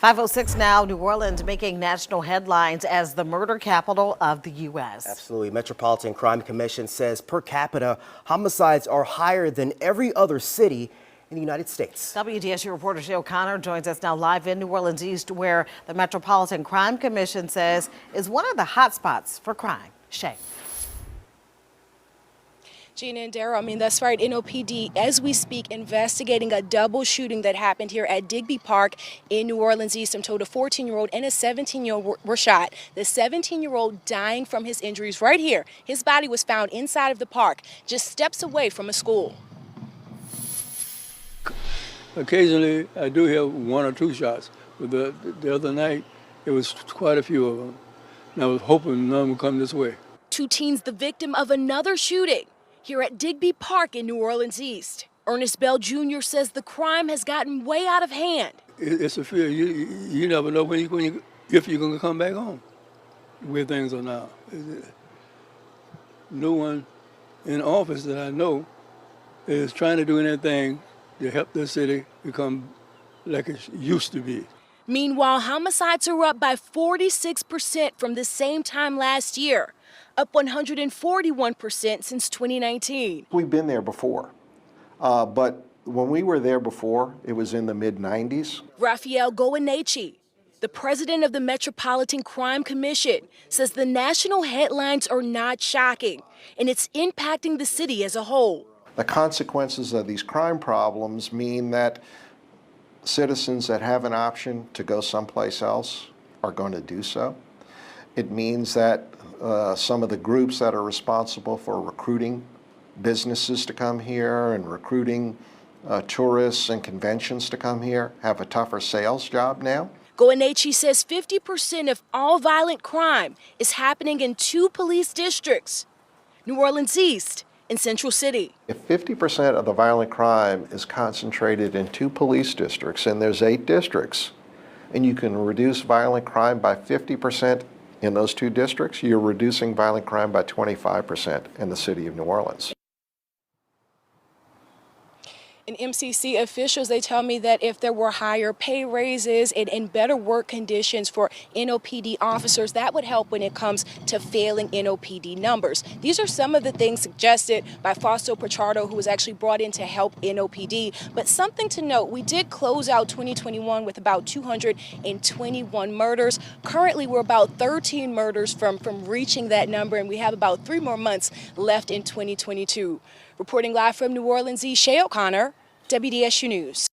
5:06 now. New Orleans making national headlines as the murder capital of the U.S. Absolutely. Metropolitan Crime Commission says per capita homicides are higher than every other city in the United States. WDSU reporter Shay O'Connor joins us now live in New Orleans East, where the Metropolitan Crime Commission says is one of the hot spots for crime. Shay. Gina and Darrell, that's right. NOPD, as we speak, investigating a double shooting that happened here at Digby Park in New Orleans East. I'm told a 14-year-old and a 17-year-old were shot. The 17-year-old dying from his injuries right here. His body was found inside of the park, just steps away from a school. Occasionally, I do hear one or two shots, but the other night, it was quite a few of them. And I was hoping none would come this way. Two teens the victim of another shooting here at Digby Park in New Orleans East. Ernest Bell Jr. says the crime has gotten way out of hand. It's a fear. You never know if you're going to come back home, the way things are now. No one in office that I know is trying to do anything to help this city become like it used to be. Meanwhile, homicides are up by 46% from the same time last year, up 141% since 2019. We've been there before, but when we were there before, it was in the mid-90s. Raphael Goeneche, the president of the Metropolitan Crime Commission, says the national headlines are not shocking, and it's impacting the city as a whole. The consequences of these crime problems mean that citizens that have an option to go someplace else are going to do so. It means that some of the groups that are responsible for recruiting businesses to come here and recruiting tourists and conventions to come here have a tougher sales job now. Goeneche says 50% of all violent crime is happening in two police districts, New Orleans East and Central City. If 50% of the violent crime is concentrated in two police districts, and there's 8 districts, and you can reduce violent crime by 50% in those 2 districts, you're reducing violent crime by 25% in the city of New Orleans. And MCC officials, they tell me that if there were higher pay raises and better work conditions for NOPD officers, that would help when it comes to failing NOPD numbers. These are some of the things suggested by Fausto Pichardo, who was actually brought in to help NOPD. But something to note, we did close out 2021 with about 221 murders. Currently, we're about 13 murders from reaching that number, and we have about 3 more months left in 2022. Reporting live from New Orleans East, Shay O'Connor, WDSU News.